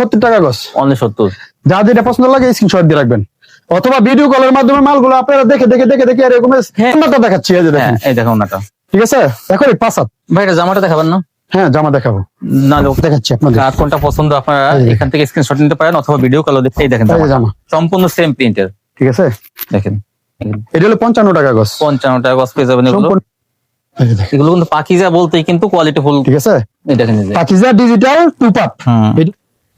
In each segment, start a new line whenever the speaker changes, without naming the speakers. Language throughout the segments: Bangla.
70 টাকা গজ।
অনলি 70।
যা যেটা পছন্দ লাগে স্ক্রিনশট দিয়ে রাখবেন, অথবা ভিডিও কলের মাধ্যমে মালগুলো আপনারা দেখে এরকম ওনাটা দেখাচ্ছি। এই যে দেখেন,
এই দেখো ওনাটা,
ঠিক আছে? এখন পাঁচাত
ভাই এটা জামাটা দেখাবেন না?
হ্যাঁ, জামা দেখাবো,
না
দেখাচ্ছি আপনাদের।
আর কোনটা পছন্দ আপনারা এখান থেকে স্ক্রিনশট নিতে পারেন, অথবা ভিডিও কল দেখে দেখেন
জামা
সম্পূর্ণ সেম প্রিন্টের,
ঠিক আছে?
দেখেন
এটা হলো 55 টাকা গজ।
55 টাকা গজ পেয়ে যাবেন এগুলো। এগুলো কিন্তু পাকিজা বলতেই কিন্তু কোয়ালিটি ফুল,
ঠিক আছে?
এই দেখেন
Pakiza digital 2 part.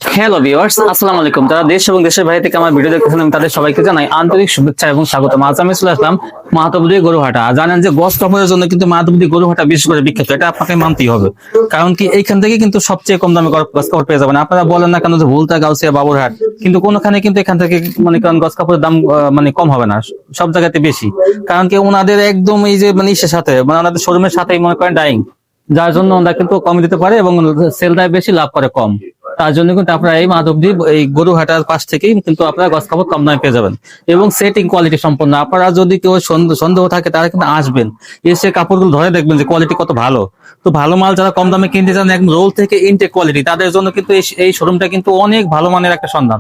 Hello viewers, আসসালামু আলাইকুম। যারা দেশ এবং দেশের বাইরে থেকে আমার ভিডিও দেখতেছেন আমি তাদের সবাইকে জানাই আন্তরিক শুভেচ্ছা এবং স্বাগতম। আজ আমি চলে আসলাম মাহাতবুদি গরুহাটা। জানেন যে গজ কাপড়ের জন্য কিন্তু মাহাতবুদি গরুহাটা বিশেষ করে বিখ্যাত, এটা আপনাকে মানতেই হবে। কারণ কি এইখান থেকে কিন্তু সবচেয়ে কম দামে গজ কাপড় পেয়ে যাবেন। আপনারা বলেন না কেন যে ভুলতা, গাউসিয়া, বাবুরহাট, কিন্তু কোনখানে কিন্তু এখান থেকে মানে কারণ গজ কাপড়ের দাম মানে কম হবে না, সব জায়গাতে বেশি। কারণ কি ওনাদের একদম এই যে মানে ইসের সাথে মানে ওনাদের শোরুমের সাথেই মনে করেন ডাইং, যার জন্য ওনারা কিন্তু কম দিতে পারে এবং সেল দেয় বেশি, লাভ করে কম। তার জন্য কিন্তু আপনারা এই মাধবদী এই গরুহাটার পাশ থেকেই কিন্তু আপনারা গজ কাপড় কম দামে পেয়ে যাবেন এবং সেটিং কোয়ালিটি সম্পন্ন। আপনারা যদি কেউ সন্দেহ থাকে তারা কিন্তু আসবেন, এসে কাপড়গুলো ধরে দেখবেন যে কোয়ালিটি কত ভালো। তো ভালো মাল যারা কম দামে কিনতে চান একদম রোল থেকে ইনটেক কোয়ালিটি, তাদের জন্য কিন্তু এই শোরুমটা কিন্তু অনেক ভালো মানের একটা সন্ধান।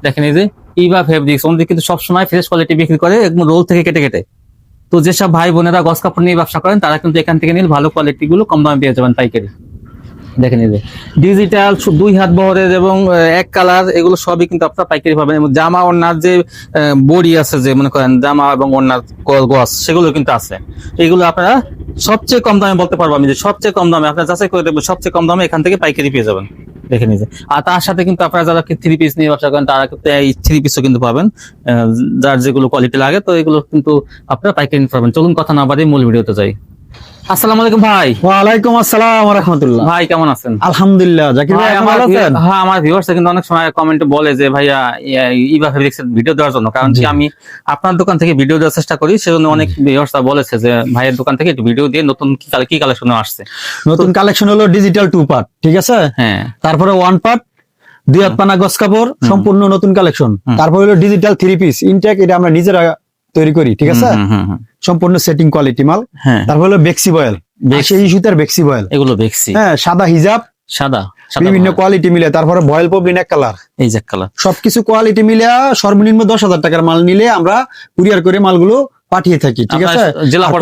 দেখেন এই যে ইভা ফেব্রিক্স, ওনাদের কিন্তু সবসময় ফ্রেশ কোয়ালিটি বিক্রি করে একদম রোল থেকে কেটে কেটে। তো যেসব ভাই বোনেরা গজ কাপড় নিয়ে ব্যবসা করেন তারা কিন্তু এখান থেকে নিলে ভালো কোয়ালিটি গুলো কম দামে পেয়ে যাবেন পাইকারি। দেখেন এই যে ডিজিটাল 2 হাত বহরের এবং 1 কালার, এগুলো সবই কিন্তু আপনারা পাইকারি পাবেন। এবং জামা ওড়নার যে বডি আছে, যে মনে করেন জামা এবং ওড়নার গজ, সেগুলো কিন্তু আছে। এগুলো আপনারা সবচেয়ে কম দামে বলতে পারবো আমি যে সবচেয়ে কম দামে আপনারা যাচাই করে দেখবেন, সবচেয়ে কম দামে এখান থেকে পাইকারি পেয়ে যাবেন। দেখে নিয়ে। আর তার সাথে কিন্তু আপনারা যারা 3 পিস নিয়ে ব্যবসা করেন তারা কিন্তু এই 3 পিসও কিন্তু পাবেন, যার যেগুলো কোয়ালিটি লাগে। তো এগুলো কিন্তু আপনারা পাইকারি নিতে পারবেন। চলুন কথা না বাড়িয়ে মূল ভিডিওতে যাই। আসসালামু আলাইকুম ভাই।
ওয়ালাইকুম আসসালাম ওয়া রাহমাতুল্লাহ।
ভাই কেমন আছেন?
আলহামদুলিল্লাহ। জাকির ভাই ভালো আছেন?
হ্যাঁ, আমার ভিউয়ার্স কিন্তু অনেক সময় কমেন্টে বলে যে ভাইয়া ইভা ফেব্রিক্সের ভিডিও দেওয়ার জন্য, কারণ কি আমি আপনার দোকান থেকে ভিডিও দেওয়ার চেষ্টা করি, সেজন্য অনেক ভিউয়ার্স বলেছে যে ভাইয়ের দোকান থেকে একটু ভিডিও দিয়ে নতুন কি কালেকশন আসছে।
নতুন কালেকশন হলো ডিজিটাল 2 পার্ট, ঠিক আছে?
হ্যাঁ,
তারপরে 1 পার্ট 2 হাত পানা গজ কাপড়, সম্পূর্ণ নতুন কালেকশন। তারপর হলো ডিজিটাল 3 পিস ইনটেক, এটা আমরা নিজেরা তৈরি করি, ঠিক আছে? সম্পূর্ণ সেটিং কোয়ালিটি মাল। তারপর হলো বেক্সি বয়েল, সেই সুতার বেক্সি বয়েল, এগুলো বেক্সি। হ্যাঁ, সাদা হিজাব, সাদা বিভিন্ন কোয়ালিটি মিলে। তারপরে বয়েল পবলিন 1 কালার, এই যে 1 কালার, সবকিছু কোয়ালিটি মিলে সর্বনিম্ন 10,000 টাকার মাল নিলে আমরা কুরিয়ার করে মালগুলো পাঠিয়ে থাকি, ঠিক আছে?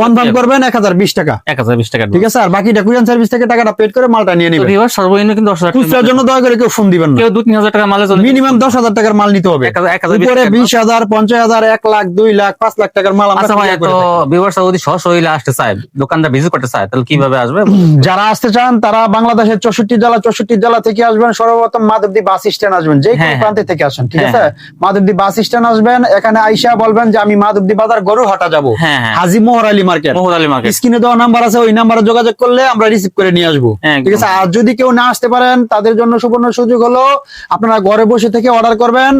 কনফার্ম করবেন 1020 টাকা, 1020 টাকা, ঠিক আছে? আর বাকিটা কুরিয়ার সার্ভিস থেকে টাকাটা পেড করে মালটা নিয়ে নেবেন। সর্বনিম্ন কিন্তু 10,000 টাকার জন্য দয়া করে কেউ ফোন দিবেন না। কেউ 2-3,000 টাকার মালে মিনিমাম 10,000 টাকার মাল নিতে হবে। উপরে 20,000, 50,000, 1 লাখ, 2 লাখ, 5 লাখ টাকার মাল আমরা।
তো ভিউয়ার্স যদি সরাসরি আসতে চায়, দোকানটা ভিজিট করতে চায়, তাহলে কিভাবে আসবে?
যারা আসতে চান তারা বাংলাদেশের 64 জেলা থেকে আসবেন। সর্বপ্রথম মাধবদী বাস স্ট্যান্ড আসবেন, যে কোনো প্রান্ত থেকে আসেন, ঠিক আছে? মাধবদী বাস স্ট্যান্ড আসবেন, এখানে আইসা বলবেন যে আমি মাধবদী বাজার গরুহাটা যাবো, হাজী মোহর আলী মার্কেট। স্ক্রিনে দেওয়া নাম্বার আছে, ওই নাম্বারে যোগাযোগ করলে আমরা রিসিভ করে নিয়ে আসবো, ঠিক আছে? আর যদি কেউ না আসতে পারেন তাদের জন্য সুবর্ণ সুযোগ হলো আপনারা ঘরে বসে থেকে অর্ডার করবেন,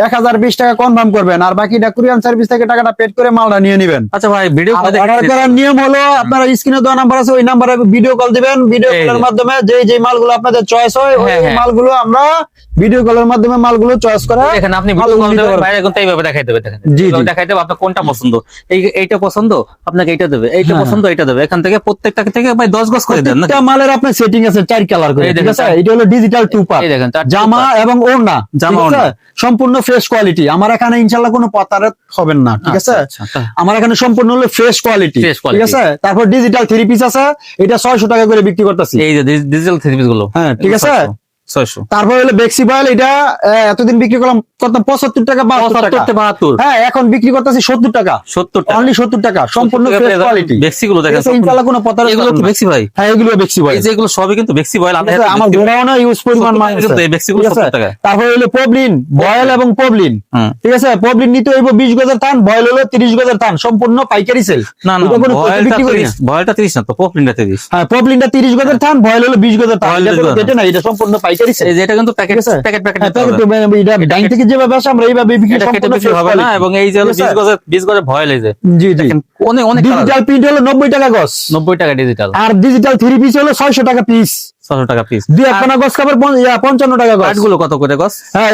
1020 টাকা কনফার্ম করবেন, আর বাকিটা কুরিয়ার সার্ভিস থেকে টাকাটা পেড করে মালটা নিয়ে নেবেন।
আচ্ছা ভাই, ভিডিও
অর্ডার করার নিয়ম হলো আপনারা স্ক্রিনে দেওয়া নাম্বার আছে, ওই নাম্বারে ভিডিও কল দিবেন। ভিডিও কলের মাধ্যমে যে মালগুলো আপনাদের চয়েস হয়, ওই মালগুলো আমরা ভিডিও কলের মাধ্যমে মালগুলো চয়েস করা।
দেখেন আপনি ভিডিও কল দেবেন, বাইরে কিন্তু এইভাবে দেখাই দেবে। দেখেন জি দেখাই দেবে আপনার কোনটা পছন্দ, এইটা পছন্দ আপনাকে এইটা দেবে, এইটা পছন্দ এইটা দেবে। এখান থেকে প্রত্যেকটা থেকে ভাই 10 গজ করে দেন না। এটা মালের আপনার সেটিং আছে 4 কালার করে, ঠিক আছে? এটা হলো ডিজিটাল 2 পার্ট। এই দেখেন জামা এবং ওড়না, জামা ওড়না সম্পূর্ণ ফ্রেশ কোয়ালিটি। আমার এখানে ইনশাআল্লাহ কোনো পাতারে হবেন না, ঠিক আছে? আমার এখানে সম্পূর্ণ হলো ফ্রেশ কোয়ালিটি, ঠিক আছে? তারপর ডিজিটাল 3 পিস আছে, এটা 600 টাকা করে বিক্রি করতেছি। এই যে ডিজিটাল 3 পিস গুলো, হ্যাঁ, ঠিক আছে? 600। তারপর হলো বেক্সি বয়েল, এটা এতদিন বিক্রি করতাম 75 টাকা, 72। হ্যাঁ, এখন বিক্রি করতেছি 70 টাকা, 70 টাকা, অনলি 70 টাকা, সম্পূর্ণ ফ্রেশ কোয়ালিটি। বেক্সি গুলো দেখেন ইনশাআল্লাহ কোনো পতার। এগুলো কি বেক্সি ভাই? হ্যাঁ, এগুলো বেক্সি বয়েল। এই যে এগুলো সবই কিন্তু বেক্সি বয়েল। আমার গোডাউনে না ইউজ পরিমাণ মাল আছে, এই বেক্সি গুলো 70 টাকা। তারপর হলো পবলিন বয়েল এবং পবলিন, ঠিক আছে? পবলিন নিতে হইব 20 গজের থান, বয়েল হলো 30 গজের থান, সম্পূর্ণ পাইকারি সেল। না না, বয়েলটা 30 না তো, পবলিনটা 30। হ্যাঁ, পবলিনটা 30 গজের থান, বয়েল হলো 20 গজের থান। এটা না, এটা সম্পূর্ণ পাইকারি সেল। এটা কিন্তু প্যাকেট ডাইং থেকে যেভাবে আসে আমরা এইভাবে বিক্রি হবে না। এবং এই যে 20 গজের ভয়েল, এই যে জি জি অনেক ডিজিটাল প্রিন্ট হলো 90 টাকা গজ, 90 টাকা ডিজিটাল। আর ডিজিটাল 3 পিস হলো 600 টাকা পিস, 600 টাকা পিস। 2 একখানা গজ কাপড় 55 টাকা গজ। কাঠগুলো কত করে গজ? হ্যাঁ,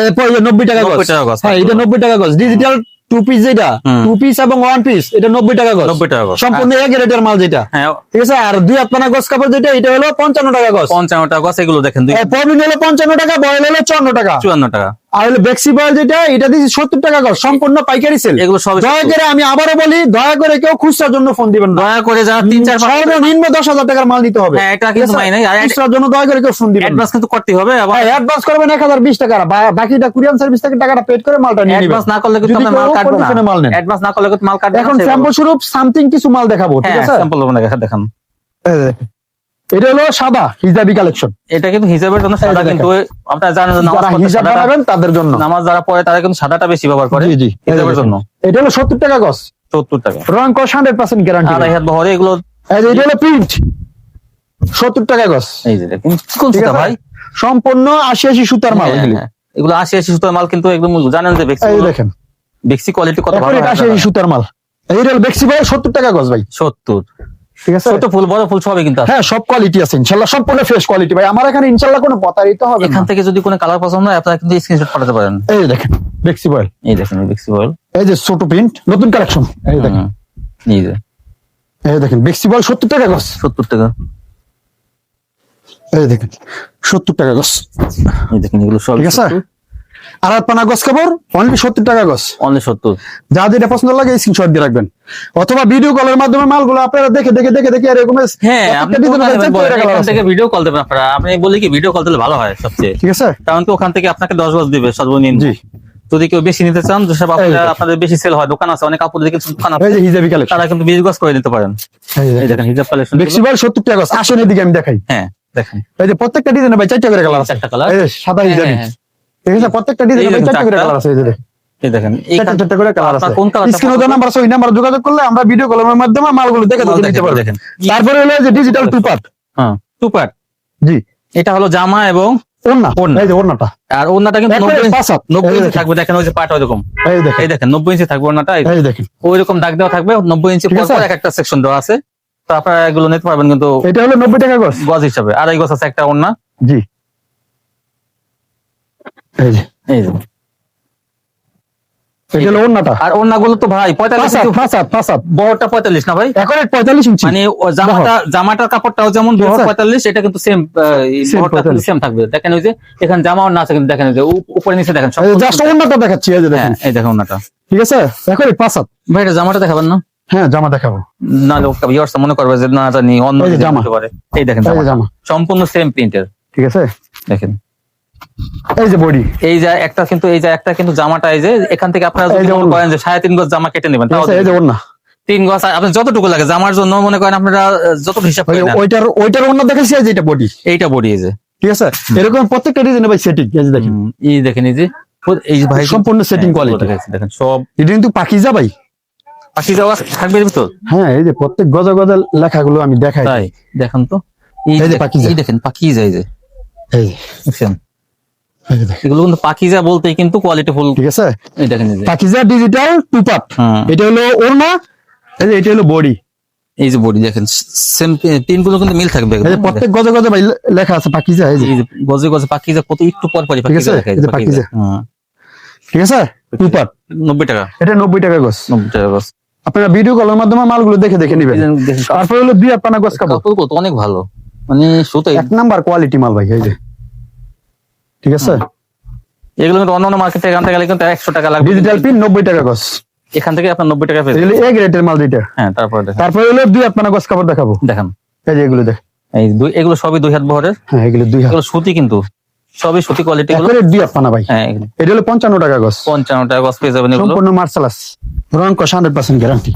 90 টাকা গজ। হ্যাঁ, এটা 90 টাকা গজ। ডিজিটাল
টু পিস যেটা, টু পিস এবং ওয়ান পিস এটা 90 টাকা গজ,
90 টাকা গজ।
সম্পূর্ণ এক রেটের মাল যেটা,
হ্যাঁ
ঠিক আছে। আর দুই হাত পানা গজ কাপড় যেটা, এটা হলো 55 টাকা গজ।
55 টাকা গজ। এগুলো দেখেন
পবিন হলো 55 টাকা, বয়েল হলো 54 টাকা।
54 টাকা।
আর হলো বেক্সি বয়েল যেটা, এটা দিচ্ছি 70 টাকা গজ, সম্পূর্ণ পাইকারি সেল।
এগুলো সবই
দয়া করে আমি আবারও বলি, দয়া করে কেউ খুচরার জন্য ফোন দিবেন না।
দয়া করে যারা 3-4
সর্বনিম্ন 10,000 টাকার মাল নিতে হবে।
হ্যাঁ, এটা কিন্তু
ঠিক আছে?
মাইনে। আর
খুচরার জন্য দয়া করে কেউ ফোন দিবেন না।
অ্যাডভান্স কিন্তু করতে হবে। আবার
অ্যাডভান্স করবেন 1020 টাকা, বাকিটা কুরিয়ান সার্ভিস থেকে টাকাটা পেড করে মালটা নিয়ে নেবেন।
অ্যাডভান্স না করলে কিন্তু
যদি
আমরা মাল
কেউ
কাটবো না।
condition এ মাল নেন।
অ্যাডভান্স না করলে কিন্তু মাল কাটবো না।
এখন স্যাম্পল স্বরূপ সামথিং কিছু মাল দেখাবো, ঠিক
হ্যাঁ,
আছে।
স্যাম্পল দেখান।
এই যে, এটা হলো সাদা হিজাবি কালেকশন।
এটা কিন্তু হিজাবের জন্য সাদা,
দেখেন।
কিন্তু আপনারা জানেন যে নামাজ
যারা
পড়তে
হিজাব
সাদাটা-
বানাবেন তাদের জন্য।
নামাজ যারা পড়ে তারা কিন্তু সাদাটা বেশি ব্যবহার করে
জি জি,
হিজাবের জন্য।
এটা হলো 70 টাকা গজ,
70 টাকা।
রং কস 100% গ্যারান্টি।
আর এই হাত বহরে এগুলো
এই যে, এটা হলো প্রিন্ট 70 টাকা গজ,
এই যে দেখুন কোন
ঠিক
সুতা
আছে
ভাই।
সম্পূর্ণ 80 সুতার মাল
হ্যাঁ,
এগুলি।
হ্যাঁ। এগুলো 80 সুতার মাল, কিন্তু একদম জানেন যে
এই দেখেন,
বেক্সি কোয়ালিটি কত
এখন
ভালো
এটা 80 সুতার মাল। এই হলো বেক্সি ভাই 70 টাকা গজ ভাই,
70।
ঠিক আছে।
ছোট ফুল বড় ফুল সবই কিন্তু আছে।
হ্যাঁ, সব কোয়ালিটি আছে ইনশাআল্লাহ, সম্পূর্ণ ফ্রেশ কোয়ালিটি ভাই। আমার এখানে ইনশাআল্লাহ কোনো প্রতারিত হবে না।
এখান থেকে যদি কোনো কালার পছন্দ হয় আপনারা কিন্তু স্ক্রিনশট পাঠাতে পারেন।
এই দেখেন বেক্সি বয়েল,
এই দেখেন বেক্সি বয়েল,
এই যে ছোট প্রিন্ট নতুন কালেকশন। এই দেখেন,
এই যে
এই দেখেন বেক্সি বয়েল 70 টাকা গজ।
70 টাকা।
এই দেখেন 70 টাকা গজ,
এই দেখেন এগুলো সব
ঠিক আছে। আর পানা গজ কাপড় অনলি 70 টাকা গজ।
অনলি 70।
যা যেটা পছন্দ লাগে স্ক্রিনশট দিয়ে রাখবেন, অথবা ভিডিও কলের মাধ্যমে মালগুলো আপনারা দেখে এরকম
হ্যাঁ, আপনি এখান থেকে ভিডিও কল দেবেন আপনারা। আমি বলি কি ভিডিও কল দিলে ভালো হয় সবচেয়ে,
ঠিক আছে।
কারণ কি ওখান থেকে আপনাকে 10 গজ দিবে সর্বনিম্ন।
জি,
যদি কেউ বেশি নিতে চান, যেসব
এই দেখেন।
আপনাদের বেশি সেল হয়, দোকান আছে অনেক কাপড় দিয়ে কিছু দোকান
এই
আছে,
যে হিজাবি কালেকশন,
তারা কিন্তু 20 গজ করে দিতে পারেন। এই দেখেন হিজাব কালেকশন।
বেক্সি বয়েল 70 টাকা গজ। আসেন এদিকে আমি দেখাই।
হ্যাঁ দেখেন,
এই যে প্রত্যেকটা ডিজাইনে ভাই 4টা করে কালার আছে।
4টা কালার।
এই যে সাদা হিজাবি,
হ্যাঁ,
ঠিক আছে। প্রত্যেকটা ডিজাইনে
এই
ভাই
দেখেন
4টা করে
4টা।
কালার আছে। এই যে দেখেন
এই দেখেন
4টা করে কালার আছে।
আপনার কোন কালারটা
স্ক্রিনে দেওয়া নাম্বার আছে, ওই নাম্বারে যোগাযোগ করলে আমরা ভিডিও কলের মাধ্যমে মালগুলো দেখে
মাল
দিতে পারবো।
দেখেন।
তারপরে হলো যে ডিজিটাল টু পার্ট।
হ্যাঁ, টু পার্ট।
জি,
এটা হলো জামা এবং
ওড়না।
ওড়না।
এই যে ওড়নাটা
আর ওড়নাটা কিন্তু
একবারে
90
পাঁচ হাত।
90
এই
ইঞ্চি
দেখেন,
থাকবে। দেখেন ওই যে পাট ওইরকম,
এই দেখেন,
এই দেখেন 90 ইঞ্চি থাকবে ওড়নাটা।
এই দেখেন।
ওই রকম দাগ দেওয়া থাকবে 90 ইঞ্চি
ঠিক
পর
আছে।
পর একটা সেকশন দেওয়া আছে। তো আপনারা এগুলো নিতে পারবেন কিন্তু
এটা হলো 90 টাকা গজ।
গজ হিসাবে। আর এই গজ আছে একটা ওড়না।
জি, এই যে
এই যে
এটা হলো ওড়নাটা।
আর ওড়নাগুলো তো ভাই 45 ইঞ্চি,
পাঁচ হাত।
বড়টা 45 না ভাই,
এখন 45 ইঞ্চি।
মানে জামাটার কাপড়টাও যেমন
ঠিক আছে।
45, এটা কিন্তু সেম
Same 45
সেম থাকবে। দেখেন ওই যে এখানে জামা ওড়না আছে, কিন্তু দেখেন ওই যে উপরে নিচে দেখেন সব।
জাস্ট ওড়নাটা দেখাচ্ছি, এই যে দেখেন,
হ্যাঁ, এই দেখেন ওড়নাটা।
ঠিক আছে। এখন 5 হাত।
ভাই এটা জামাটা দেখাবেন না?
হ্যাঁ, জামা দেখাবো।
না লোক ভিউয়ার্স মনে করবে যে না জানি অন্য
এই যে
কিছু
জামা।
হতে পারে। এই দেখেন
এই যে
জামা
জামা,
সম্পূর্ণ সেম প্রিন্টের।
ঠিক আছে।
দেখেন
এই যে বডি,
এই যে একটা কিন্তু জামাটা এই যে এখান থেকে আপনারা যদি
এই যে
মনে
ওড়না।
করেন যে 3.5 গজ জামা কেটে নেবেন,
ঠিক
তাও
আছে। এই যে ওড়না,
3 গজ আপনি যতটুকু লাগে জামার জন্য মনে করেন আপনারা যতটুকু হিসাব
ওই
করেন।
ওইটার ওড়না দেখাচ্ছি, এই যে এটা বডি,
এইটা বডি এই যে,
ঠিক আছে। এরকম প্রত্যেকটা ডিজাইনে ভাই সেটিং, এই যে দেখেন,
এই দেখেন এই যে ভাই
সম্পূর্ণ setting
হ্যাঁ,
quality।
দেখেন সব
এটা কিন্তু পাকিজা ভাই।
পাখি যাওয়া থাকবে তো।
হ্যাঁ, এই যে প্রত্যেক গজা গজা লেখাগুলো আমি দেখাই।
তাই দেখেন তো
এই যে পাকিজা।
এই দেখেন পাখি যায় যে,
এই যে,
দেখছেন
এই যে দেখেন,
এগুলো কিন্তু পাখিজা বলতে কিন্তু কোয়ালিটি ফুল।
ঠিক আছে।
এই দেখেন এই যে
পাকিজা ডিজিটাল টু পার্ট।
হুম।
এটা হলো ওড়না, এই যে এটা হলো বডি।
এই যে বডি দেখেন সেম পিনগুলো কিন্তু মিল থাকবে
এই যে
একদম।
প্রত্যেক গজা গজা ভাই লেখা আছে পাকিজা, এই যে,
এই যে গজে গজে পাখিজা কত একটু পর পরই
ঠিক আছে,
পাখিজা দেখা
এই যে পাকিজা। ঠিক আছে। টু পার্ট,
90 টাকা।
এটা 90 টাকা গজ।
90 টাকা গজ।
আপনারা ভিডিও কলের মাধ্যমে মালগুলো দেখে নেবেন।
দেখেন
তারপরে হলো দুই পানা গজ কাপড়,
কাপড় কত অনেক ভালো, মানে সুতাই।
1 নাম্বার কোয়ালিটি মাল ভাই, এই যে, ঠিক আছে।
এগুলো কিন্তু অন্য মার্কেট থেকে আনতে গেলে কিন্তু 100 টাকা লাগবে।
ডিজিটাল পিন 90 টাকা গজ।
এখান থেকে আপনার 90 টাকা পেয়ে
এগুলো এ গ্রেডের মাল দুইটা।
হ্যাঁ, তারপরে দেখেন
তারপরে হলো দুই পানা গজ কাপড় দেখাবো,
দেখেন
এই যে এগুলো দেখ।
এই এগুলো সবই 2 হাত বহরের।
হ্যাঁ, এগুলো 2 হাত,
এগুলো সুতি, কিন্তু সবই সুতি কোয়ালিটি গুলো।
একবারে দুই পানা ভাই।
হ্যাঁ, এগুলো
এটা হলো 55 টাকা গজ,
55 টাকা গজ পেয়ে যাবেন এগুলো।
সম্পূর্ণ মার্শালাস, রং কস 100% গ্যারান্টি।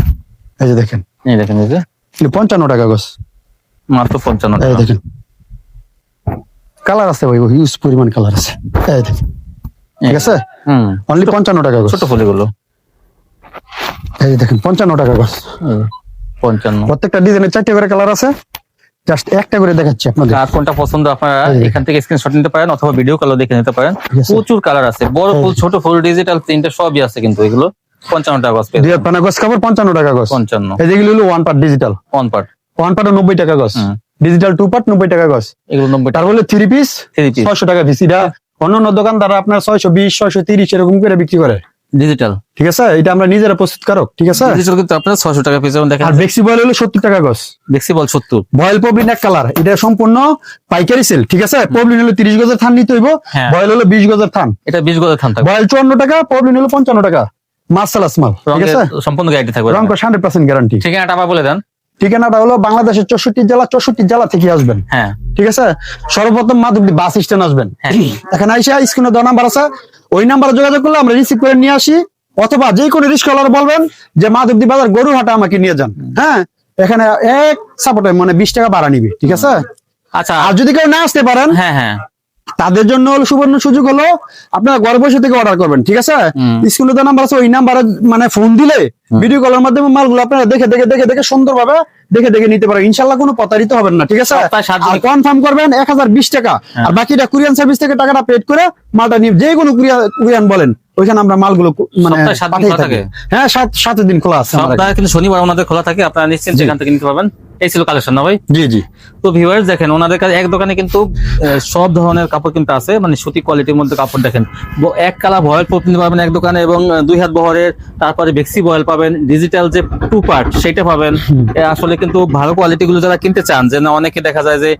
এই যে দেখেন,
এই দেখেন এই যে
এগুলো 55 টাকা গজ।
মাত্র 55
এই
টাকা।
দেখেন কালার আছে ভাই, হিউজ পরিমাণ কালার আছে। এই দেখেন, ঠিক আছে। অনলি 55 টাকা গজ।
ছোট ফুল এগুলো।
এই দেখেন 55 টাকা গজ।
55।
প্রত্যেকটা ডিজাইনের 4টা করে কালার আছে, জাস্ট একটা করে দেখাচ্ছি আপনাদের।
আর কোনটা পছন্দ আপনারা
এই দেখেন।
এখান থেকে স্ক্রিনশট নিতে পারেন অথবা ভিডিও কলও দেখে নিতে পারেন।
Yes, sir.
প্রচুর কালার আছে, বড় ফুল ছোট ফুল ডিজিটাল প্রিন্টের সবই আছে, কিন্তু এগুলো 55 টাকা গজ পেয়ে
দুই
যাবেন।
পানা গজ কাপড় 55 টাকা গজ।
55
এই যেগুলো হলো one part digital,
one part.
One part 90 টাকা গজ,
হুম।
ডিজিটাল টু পার্ট 90 টাকা গজ।
এগুলো 90 টাকা।
তারপরে 3 পিস
3 পিস
600 টাকা পিস। এটা অন্যান্য দোকানদার আপনার 620 630 এরকম করে বিক্রি করে,
ডিজিটাল
ঠিক আছে, এটা আমরা নিজেরা প্রস্তুতকারক। ঠিক আছে,
ডিজিটাল কিন্তু আপনার 600 টাকা পিস দেখেন।
আর বেক্সি বয়েল হলো 70 টাকা গজ।
বেক্সি বল 70,
বয়েল পবলিন এক কালার, এটা সম্পূর্ণ পাইকারি সেল। ঠিক আছে, পবলিন হলো 30 গজের থান নিতে হইব,
হ্যাঁ।
বয়েল হলো 20 গজের থান।
এটা 20 গজের থান থাকবে,
বয়েল 54 টাকা, পবলিন হলো 55 টাকা। মার্শালাস মাল। ঠিক
রঙের
আছে,
সম্পূর্ণ গ্যারান্টি থাকবে।
রং 100% গ্যারান্টি।
ঠিকানাটা আবার বলে দেন।
ঠিকানাটা হলো বাংলাদেশের 64 জেলা থেকে আসবেন।
হ্যাঁ,
ঠিক আছে, সর্বপ্রথম মাধবদী বাস স্ট্যান্ড আসবেন।
হ্যাঁ।
এখানে আইসা স্ক্রিনে দেওয়া নাম্বার আছে, ওই নাম্বারে যোগাযোগ করলে আমরা রিসিভ করে নিয়ে আসি, অথবা যে কোনো রিস্কলার বলবেন যে মাধবদী বাজার গরুহাটা আমাকে নিয়ে যান। হ্যাঁ, এখানে এক সাপোর্টে মানে 20 টাকা ভাড়া নিবে। ঠিক আছে,
আচ্ছা।
আর যদি কেউ না আসতে পারেন,
হ্যাঁ হ্যাঁ,
তাদের জন্য হলো সুবর্ণ সুযোগ হলো আপনারা ঘরে বসে থেকে অর্ডার করবেন। ঠিক আছে, স্ক্রিনে দেওয়া নাম্বার আছে, ওই নাম্বারে মানে ফোন দিলে ভিডিও কলের মাধ্যমে মালগুলো আপনারা দেখে দেখে দেখে দেখে সুন্দরভাবে দেখে দেখে নিতে পারবেন। ইনশাল্লাহ কোনো প্রতারিত হবেন না। ঠিক আছে,
সপ্তাহে 7 দিন।
আর কনফার্ম করবেন 1020 টাকা, আর বাকিটা কুরিয়ান সার্ভিস থেকে টাকাটা পেড করে মালটা নিয়ে যে কোনো কুরিয়ান বলেন, ওইখানে আমরা মালগুলো মানে
সপ্তাহে 7 দিন
পাঠিয়ে
খোলা
থাকি।
থাকে?
হ্যাঁ, 7 দিন খোলা আছে আমাদের।
সপ্তাহে কিন্তু শনিবার ওনাদের খোলা থাকে, আপনারা নিশ্চিন্তে
জি।
এখান থেকে নিতে পারবেন। এই ছিল কালেকশন না ভাই?
জি জি।
তো ভিউয়ার্স দেখেন, ওনাদের কাছে এক দোকানে কিন্তু সব ধরনের কাপড় কিন্তু আছে, মানে সুতি কোয়ালিটির মধ্যে কাপড় দেখেন। এক কালার ভয়েল পপ নিতে পারবেন এক দোকানে, এবং 2 হাত বহরের, তারপরে বেক্সি বয়েল পাবেন, ডিজিটাল যে 2 পার্ট সেটা পাবেন। আসলে কিন্তু ভালো কোয়ালিটি গুলো যারা কিনতে চান, যে না অনেকে দেখা যায় যে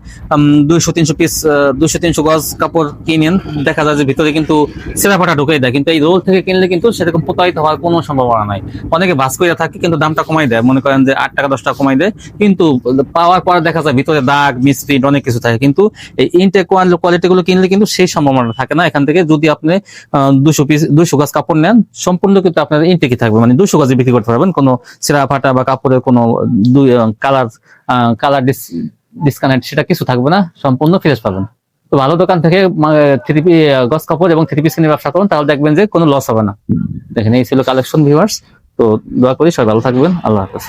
200-300 পিস 200-300 গজ কাপড় কিনেন, দেখা যায় যে ভিতরে কিন্তু সেরা ফাটা ঢুকাই দেয়, কিন্তু এই রোল থেকে কিনলে কিন্তু সেরকম প্রতারিত হওয়ার কোনো সম্ভাবনা নাই। অনেকে বাস করে থাকে কিন্তু দামটা কমাই দেয়, মনে করেন যে 8 টাকা 10 টাকা কমাই দেয়, কিন্তু পাওয়ার পর দেখা যায় ভিতরে দাগ মিসপ্রিন্ট অনেক কিছু থাকে। কিন্তু এই ইনটেক কোয়ালিটি গুলো কিনলে কিন্তু সেই সম্ভাবনা থাকে না। এখান থেকে যদি আপনি 200 গজ কাপড় নেন, সম্পূর্ণ কিন্তু আপনার ইনটেকই থাকবে, মানে 200 গজে বিক্রি করতে পারবেন, কোনো ছেঁড়া ফাটা বা কাপড়ের কোনো কালার ডিসকানেক্ট সেটা কিছু থাকবে না, সম্পূর্ণ ফ্রেশ পাবেন। তো ভালো দোকান থেকে 3 গজ কাপড় এবং 3 পিস কিনে ব্যবসা করুন, তাহলে দেখবেন যে কোনো লস হবে না। দেখেন, এই ছিল কালেকশন ভিউয়ার্স। তো দোয়া করি সবাই ভালো থাকবেন। আল্লাহ হাফেজ।